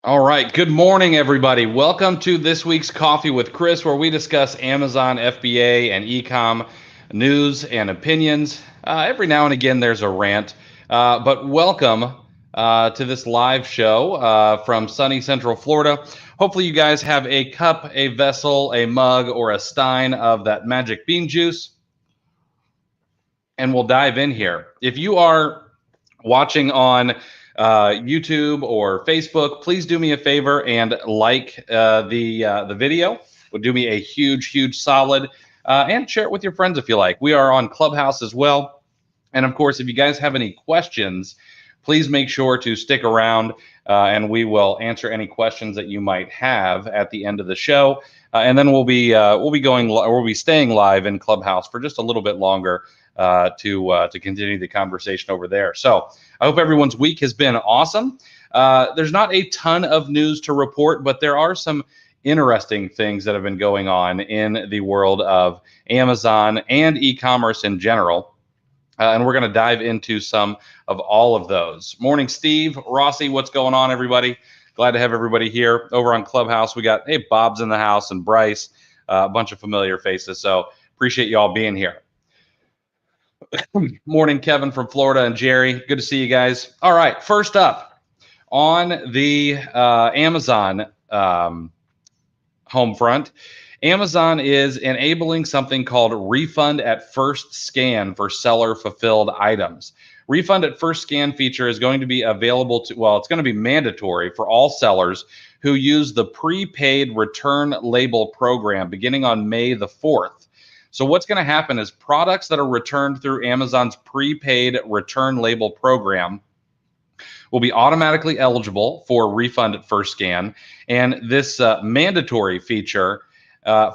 All right. Good morning, everybody. Welcome to this week's Coffee with Chris, where we discuss Amazon, FBA, and e-com news and opinions. Every now and again, there's a rant, but welcome to this live show from sunny Central Florida. Hopefully, you guys have a cup, a vessel, a mug, or a stein of that magic bean juice, and we'll dive in here. If you are watching on YouTube or Facebook, please do me a favor and like the video. Would do me a huge solid, and share it with your friends if you like. We are on Clubhouse as well, and of course, if you guys have any questions, please make sure to stick around, and we will answer any questions that you might have at the end of the show. And then we'll be staying live in Clubhouse for just a little bit longer to continue the conversation over there. So I hope everyone's week has been awesome. There's not a ton of news to report, but there are some interesting things that have been going on in the world of Amazon and e-commerce in general. And we're going to dive into some of all of those. Morning, Steve, Rossi, what's going on, everybody? Glad to have everybody here over on Clubhouse. We got, hey, Bob's in the house and Bryce, a bunch of familiar faces. So appreciate you all being here. Morning, Kevin from Florida and Jerry. Good to see you guys. All right, first up on the Amazon home front, Amazon is enabling something called Refund at First Scan for seller fulfilled items. Refund at First Scan feature is going to be available to, well, it's going to be mandatory for all sellers who use the prepaid return label program beginning on May the 4th. So what's going to happen is products that are returned through Amazon's prepaid return label program will be automatically eligible for refund at first scan. And this mandatory feature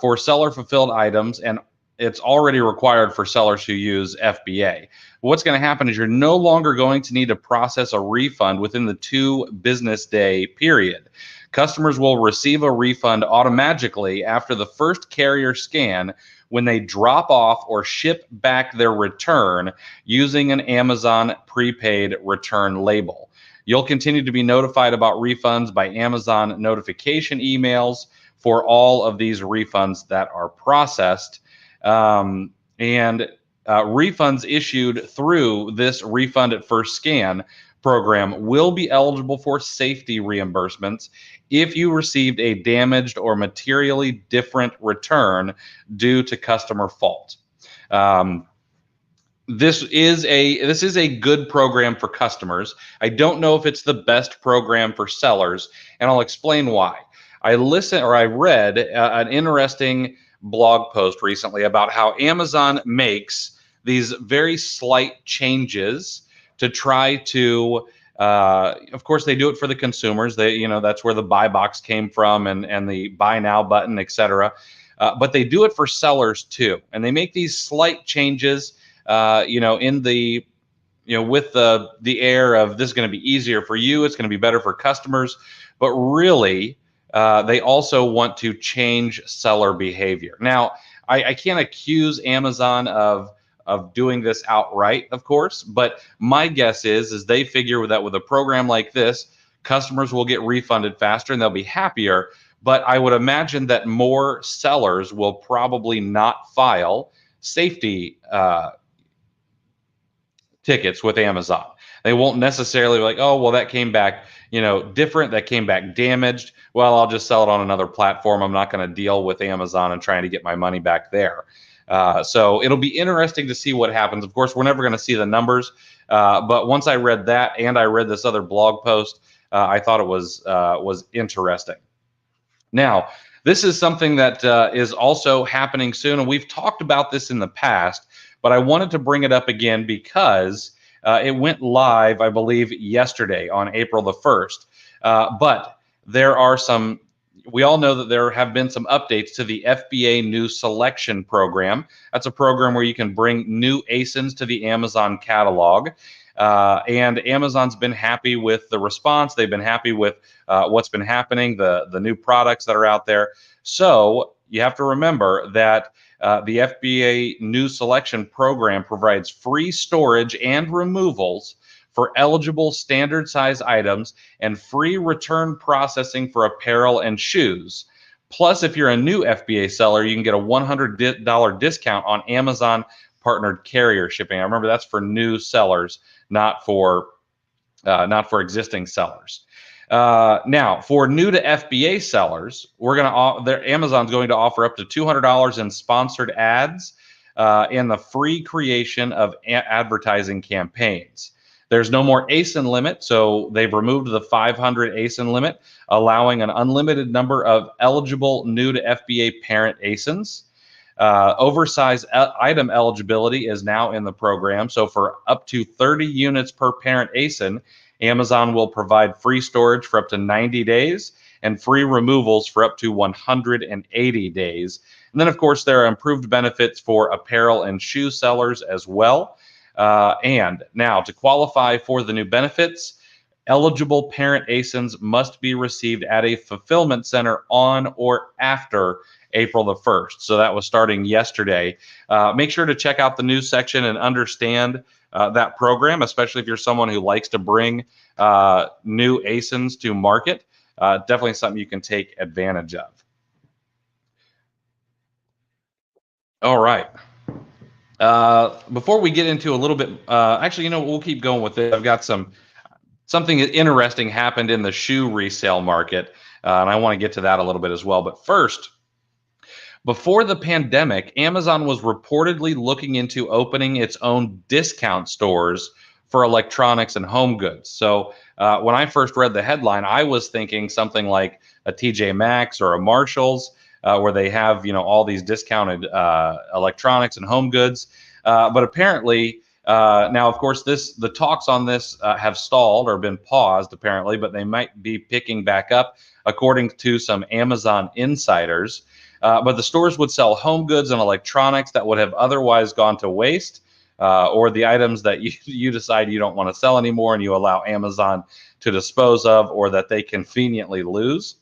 for seller fulfilled items, and it's already required for sellers who use FBA. What's going to happen is you're no longer going to need to process a refund within the 2 business day period. Customers will receive a refund automatically after the first carrier scan when they drop off or ship back their return using an Amazon prepaid return label. You'll continue to be notified about refunds by Amazon notification emails for all of these refunds that are processed. Refunds issued through this Refund at First Scan program will be eligible for safety reimbursements if you received a damaged or materially different return due to customer fault. This is a good program for customers. I don't know if it's the best program for sellers, and I'll explain why. I read an interesting blog post recently about how Amazon makes these very slight changes to try to, of course, they do it for the consumers. That's where the buy box came from, and the buy now button, etc. But they do it for sellers too, and they make these slight changes, in the, with the air of this is going to be easier for you, it's going to be better for customers, but really, they also want to change seller behavior. Now, I can't accuse Amazon of doing this outright, of course, but my guess is they figure that with a program like this, customers will get refunded faster and they'll be happier. But I would imagine that more sellers will probably not file safety tickets with Amazon. They won't necessarily be like, oh, well, that came back, different, that came back damaged. Well, I'll just sell it on another platform. I'm not going to deal with Amazon and trying to get my money back there. So it'll be interesting to see what happens. Of course, we're never going to see the numbers, but once I read that and I read this other blog post, I thought it was interesting. Now, this is something that is also happening soon, and we've talked about this in the past, but I wanted to bring it up again because it went live, I believe, yesterday on April the 1st. But there are we all know that there have been some updates to the FBA new selection program. That's a program where you can bring new ASINs to the Amazon catalog. And Amazon's been happy with the response. They've been happy with what's been happening, the new products that are out there. So you have to remember that the FBA new selection program provides free storage and removals for eligible standard size items and free return processing for apparel and shoes. Plus, if you're a new FBA seller, you can get a $100 discount on Amazon partnered carrier shipping. I remember that's for new sellers, not for existing sellers. Now, for new to FBA sellers, Amazon's going to offer up to $200 in sponsored ads and the free creation of advertising campaigns. There's no more ASIN limit, so they've removed the 500 ASIN limit, allowing an unlimited number of eligible new to FBA parent ASINs. Oversized item eligibility is now in the program, so for up to 30 units per parent ASIN, Amazon will provide free storage for up to 90 days and free removals for up to 180 days. And then, of course, there are improved benefits for apparel and shoe sellers as well. And now, to qualify for the new benefits, eligible parent ASINs must be received at a fulfillment center on or after April the 1st. So that was starting yesterday. Make sure to check out the news section and understand that program, especially if you're someone who likes to bring new ASINs to market. Definitely something you can take advantage of. All right. Before we get into a little bit, actually, we'll keep going with it. I've got something interesting happened in the shoe resale market, and I want to get to that a little bit as well. But first, before the pandemic, Amazon was reportedly looking into opening its own discount stores for electronics and home goods. So when I first read the headline, I was thinking something like a TJ Maxx or a Marshall's, where they have all these discounted electronics and home goods. But apparently now, of course, the talks on this have stalled or been paused apparently, but they might be picking back up according to some Amazon insiders. But the stores would sell home goods and electronics that would have otherwise gone to waste, or the items that you decide you don't want to sell anymore and you allow Amazon to dispose of, or that they conveniently lose.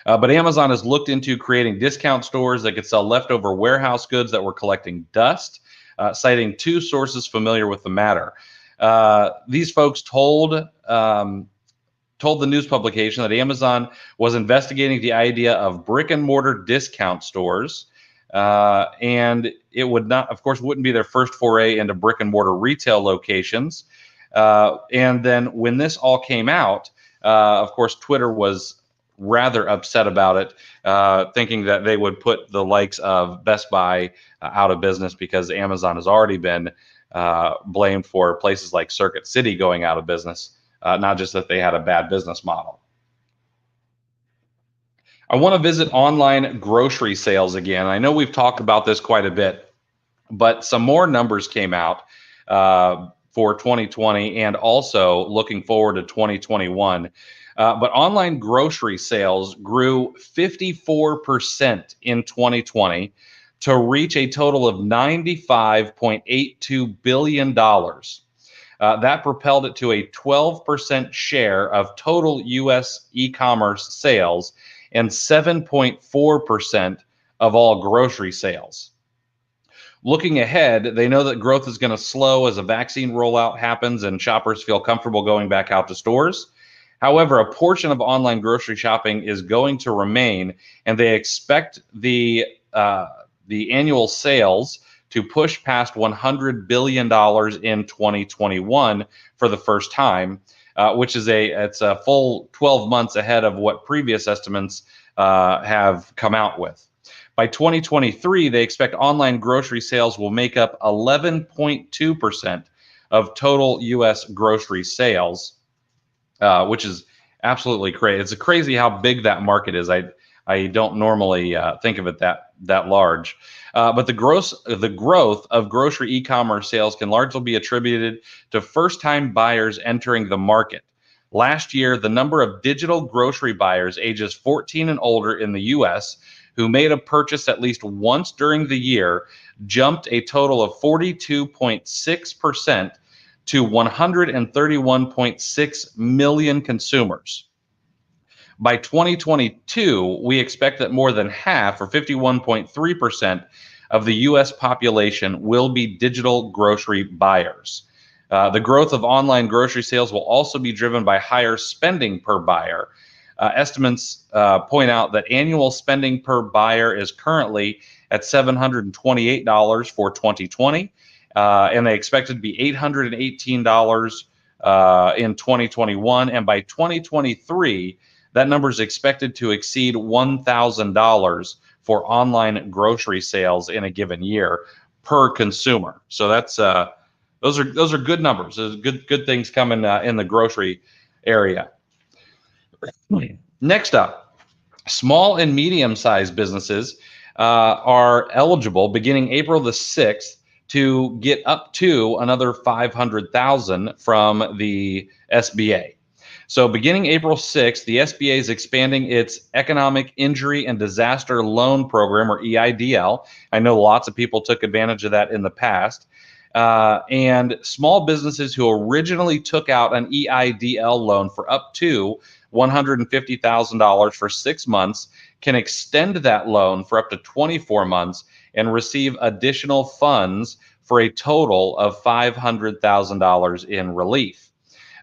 But Amazon has looked into creating discount stores that could sell leftover warehouse goods that were collecting dust, citing two sources familiar with the matter. These folks told the news publication that Amazon was investigating the idea of brick and mortar discount stores, and it wouldn't be their first foray into brick and mortar retail locations. And then when this all came out, of course, Twitter was rather upset about it, thinking that they would put the likes of Best Buy out of business, because Amazon has already been blamed for places like Circuit City going out of business. Not just that they had a bad business model. I want to visit online grocery sales again. I know we've talked about this quite a bit, but some more numbers came out for 2020 and also looking forward to 2021. But online grocery sales grew 54% in 2020 to reach a total of $95.82 billion. That propelled it to a 12% share of total U.S. e-commerce sales and 7.4% of all grocery sales. Looking ahead, they know that growth is going to slow as a vaccine rollout happens and shoppers feel comfortable going back out to stores. However, a portion of online grocery shopping is going to remain, and they expect the annual sales to push past $100 billion in 2021 for the first time, which is it's a full 12 months ahead of what previous estimates have come out with. By 2023, they expect online grocery sales will make up 11.2% of total U.S. grocery sales, which is absolutely crazy. It's crazy how big that market is. I don't normally think of it that large. But the growth of grocery e-commerce sales can largely be attributed to first-time buyers entering the market. Last year, the number of digital grocery buyers ages 14 and older in the U.S. who made a purchase at least once during the year jumped a total of 42.6% to 131.6 million consumers. By 2022, we expect that more than half, or 51.3%, of the U.S. population will be digital grocery buyers. The growth of online grocery sales will also be driven by higher spending per buyer. Estimates point out that annual spending per buyer is currently at $728 for 2020, and they expect it to be $818 in 2021, and by 2023, that number is expected to exceed $1,000 for online grocery sales in a given year per consumer. So that's those are good numbers. There's good things coming in the grocery area. Next up, small and medium-sized businesses are eligible beginning April the 6th to get up to another $500,000 from the SBA. So beginning April 6th, the SBA is expanding its Economic Injury and Disaster Loan Program, or EIDL. I know lots of people took advantage of that in the past. And small businesses who originally took out an EIDL loan for up to $150,000 for 6 months can extend that loan for up to 24 months and receive additional funds for a total of $500,000 in relief.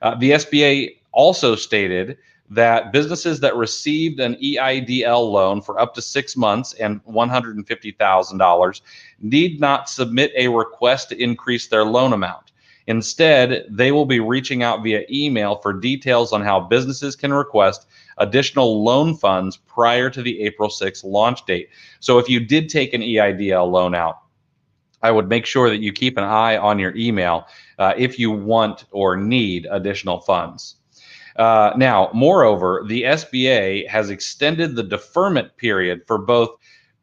The SBA also stated that businesses that received an EIDL loan for up to 6 months and $150,000 need not submit a request to increase their loan amount. Instead, they will be reaching out via email for details on how businesses can request additional loan funds prior to the April 6th launch date. So if you did take an EIDL loan out, I would make sure that you keep an eye on your email if you want or need additional funds. Now, moreover, the SBA has extended the deferment period for both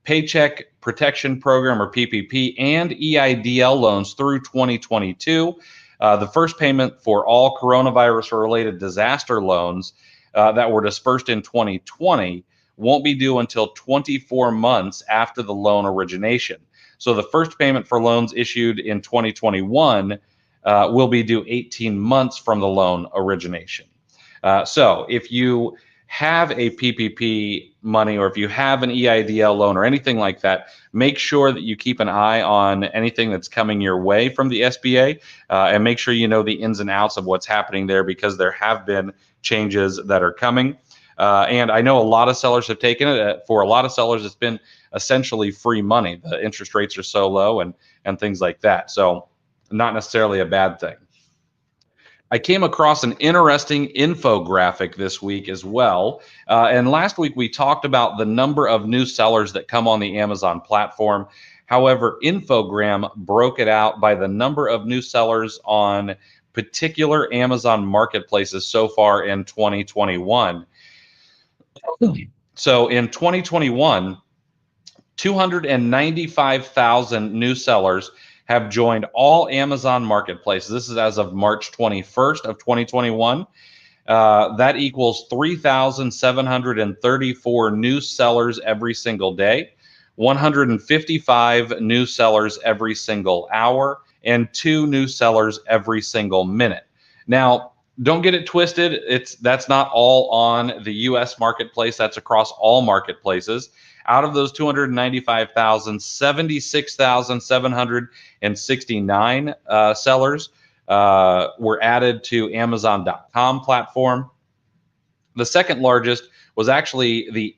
Paycheck Protection Program, or PPP, and EIDL loans through 2022. The first payment for all coronavirus-related disaster loans that were dispersed in 2020 won't be due until 24 months after the loan origination. So the first payment for loans issued in 2021 will be due 18 months from the loan origination. So if you have a PPP money, or if you have an EIDL loan or anything like that, make sure that you keep an eye on anything that's coming your way from the SBA, and make sure you know the ins and outs of what's happening there, because there have been changes that are coming. And I know a lot of sellers have taken it. For a lot of sellers, it's been essentially free money. The interest rates are so low and things like that. So not necessarily a bad thing. I came across an interesting infographic this week as well. And last week we talked about the number of new sellers that come on the Amazon platform. However, Infogram broke it out by the number of new sellers on particular Amazon marketplaces so far in 2021. So in 2021, 295,000 new sellers have joined all Amazon marketplaces. This is as of March 21st of 2021. That equals 3,734 new sellers every single day, 155 new sellers every single hour, and 2 new sellers every single minute. Now, don't get it twisted. That's not all on the US marketplace. That's across all marketplaces. Out of those 295,000, 76,769 sellers were added to Amazon.com platform. The second largest was actually the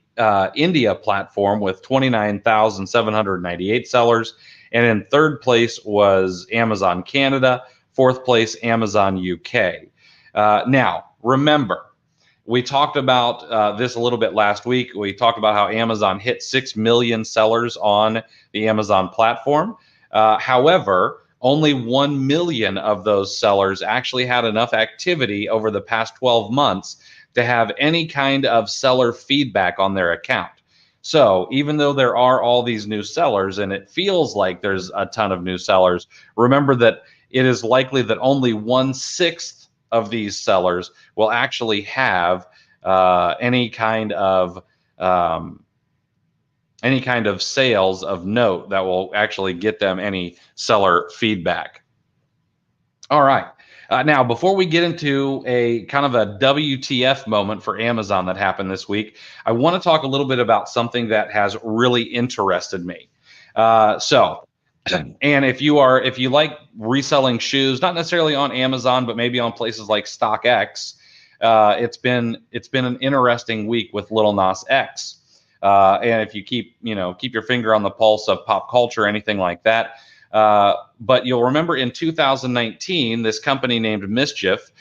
India platform with 29,798 sellers. And in third place was Amazon Canada. Fourth place, Amazon UK. Now, remember, we talked about this a little bit last week. We talked about how Amazon hit 6 million sellers on the Amazon platform. However, only 1 million of those sellers actually had enough activity over the past 12 months to have any kind of seller feedback on their account. So even though there are all these new sellers and it feels like there's a ton of new sellers, remember that it is likely that only 1/6 of these sellers will actually have any kind of sales of note that will actually get them any seller feedback. All right. Now, before we get into a kind of a WTF moment for Amazon that happened this week, I want to talk a little bit about something that has really interested me. So And if you like reselling shoes, not necessarily on Amazon, but maybe on places like StockX, it's been an interesting week with Lil Nas X. And if you keep your finger on the pulse of pop culture, anything like that. But you'll remember in 2019, this company named Mischief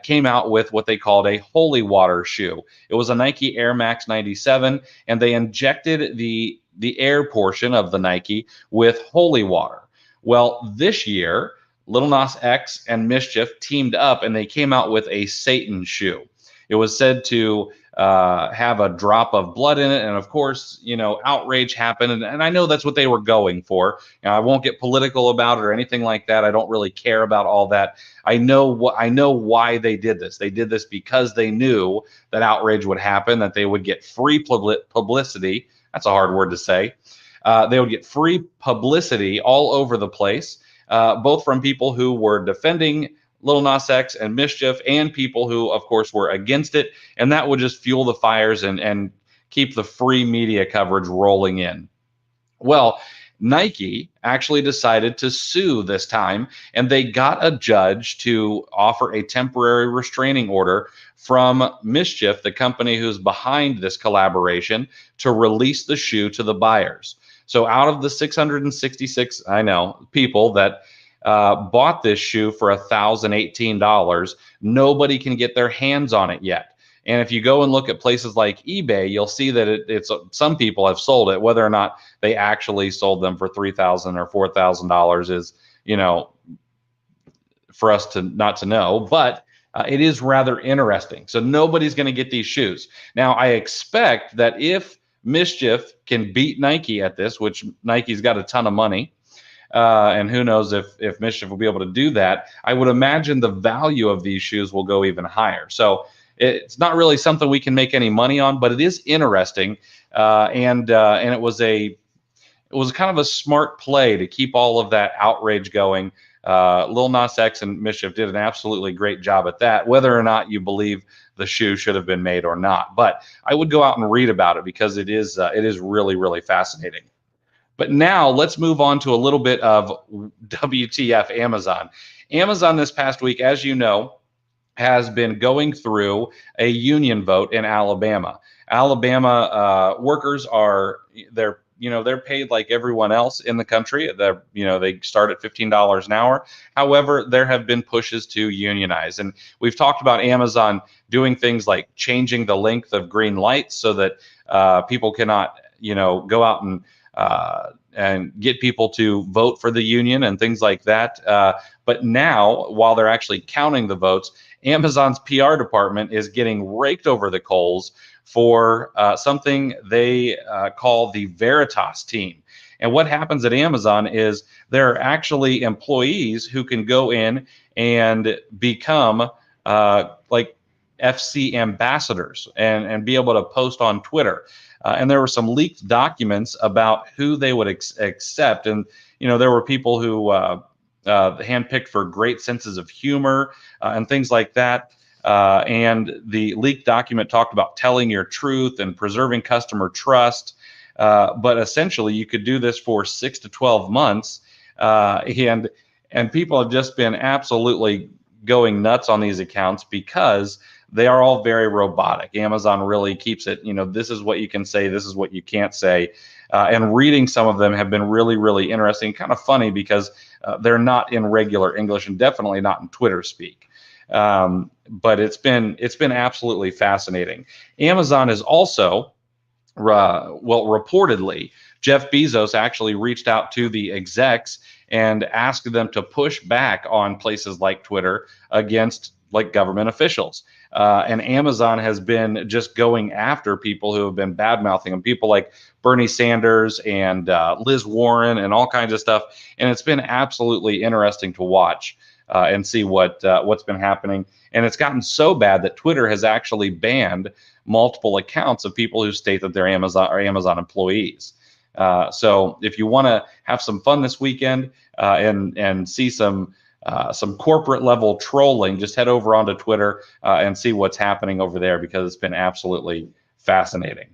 came out with what they called a holy water shoe. It was a Nike Air Max 97, and they injected the air portion of the Nike with holy water. Well, this year, Lil Nas X and Mischief teamed up, and they came out with a Satan shoe. It was said to have a drop of blood in it, and of course, outrage happened. And I know that's what they were going for. I won't get political about it or anything like that. I don't really care about all that. I know why they did this. They did this because they knew that outrage would happen, that they would get free publicity. That's a hard word to say. They would get free publicity all over the place, both from people who were defending Lil Nas X and Mischief and people who, of course, were against it. And that would just fuel the fires and keep the free media coverage rolling in. Well, Nike actually decided to sue this time, and they got a judge to offer a temporary restraining order from Mischief, the company who's behind this collaboration, to release the shoe to the buyers. So out of the 666, people that bought this shoe for $1,018, nobody can get their hands on it yet. And if you go and look at places like eBay, you'll see that it's some people have sold it. Whether or not they actually sold them for $3,000 or $4,000 is, for us to not to know. But it is rather interesting. So nobody's going to get these shoes. Now, I expect that if Mischief can beat Nike at this, which Nike's got a ton of money, and who knows if Mischief will be able to do that, I would imagine the value of these shoes will go even higher. So it's not really something we can make any money on, but it is interesting, and it was kind of a smart play to keep all of that outrage going. Lil Nas X and Mischief did an absolutely great job at that, whether or not you believe the shoe should have been made or not. But I would go out and read about it because it is really, really fascinating. But now let's move on to a little bit of WTF Amazon. Amazon this past week, as you know, has been going through a union vote in Alabama. Alabama workers they're paid like everyone else in the country. They start at $15 an hour. However, there have been pushes to unionize, and we've talked about Amazon doing things like changing the length of green lights so that people cannot, go out and get people to vote for the union and things like that. But now, while they're actually counting the votes, Amazon's PR department is getting raked over the coals for something they call the Veritas team. And what happens at Amazon is there are actually employees who can go in and become like FC ambassadors and be able to post on Twitter. And there were some leaked documents about who they would accept. And, there were people who handpicked for great senses of humor and things like that. And the leaked document talked about telling your truth and preserving customer trust. But essentially, you could do this for 6 to 12 months. And people have just been absolutely going nuts on these accounts because they are all very robotic. Amazon really keeps it, this is what you can say, this is what you can't say. And reading some of them have been really, really interesting, kind of funny because they're not in regular English and definitely not in Twitter speak. But it's been absolutely fascinating. Amazon is also, reportedly, Jeff Bezos actually reached out to the execs and asked them to push back on places like Twitter against like government officials. And Amazon has been just going after people who have been bad mouthing them, people like Bernie Sanders and Liz Warren and all kinds of stuff. And it's been absolutely interesting to watch and see what's been happening. And it's gotten so bad that Twitter has actually banned multiple accounts of people who state that they're Amazon employees. So if you want to have some fun this weekend and see some corporate level trolling, just head over onto Twitter and see what's happening over there because it's been absolutely fascinating.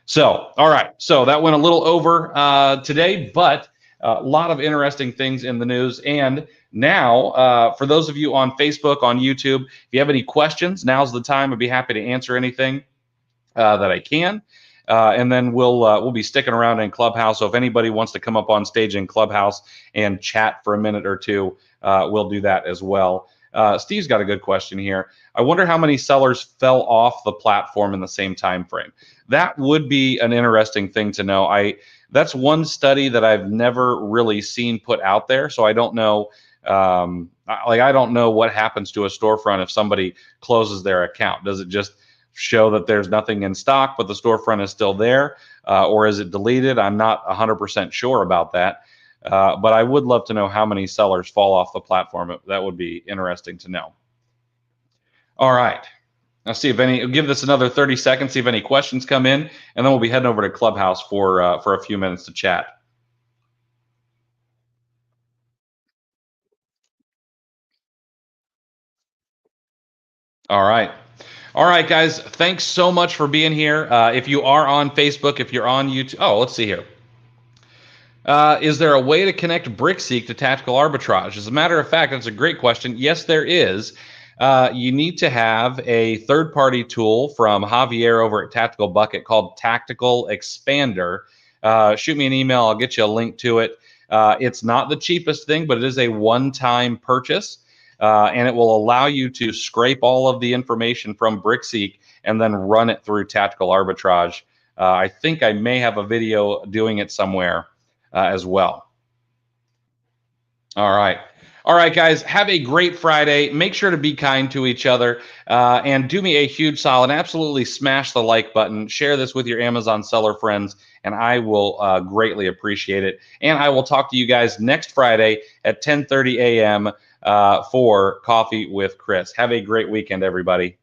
So, all right. So that went a little over today, but A lot of interesting things in the news. And now, for those of you on Facebook, on YouTube, if you have any questions, now's the time. I'd be happy to answer anything that I can. And then we'll be sticking around in Clubhouse. So if anybody wants to come up on stage in Clubhouse and chat for a minute or two, we'll do that as well. Steve's got a good question here. I wonder how many sellers fell off the platform in the same time frame. That would be an interesting thing to know. That's one study that I've never really seen put out there, so I don't know. I don't know what happens to a storefront if somebody closes their account. Does it just show that there's nothing in stock, but the storefront is still there, or is it deleted? I'm not 100% sure about that. But I would love to know how many sellers fall off the platform. That would be interesting to know. All right. I'll see if any. Give this another 30 seconds. See if any questions come in, and then we'll be heading over to Clubhouse for a few minutes to chat. All right. All right, guys. Thanks so much for being here. If you are on Facebook, if you're on YouTube, let's see here. Is there a way to connect BrickSeek to tactical arbitrage? As a matter of fact, that's a great question. Yes, there is. You need to have a third-party tool from Javier over at Tactical Bucket called Tactical Expander. Shoot me an email. I'll get you a link to it. It's not the cheapest thing, but it is a one-time purchase, and it will allow you to scrape all of the information from BrickSeek and then run it through Tactical Arbitrage. I think I may have a video doing it somewhere as well. All right. All right, guys, have a great Friday. Make sure to be kind to each other and do me a huge solid. Absolutely smash the like button. Share this with your Amazon seller friends, and I will greatly appreciate it. And I will talk to you guys next Friday at 10:30 a.m. For Coffee with Chris. Have a great weekend, everybody.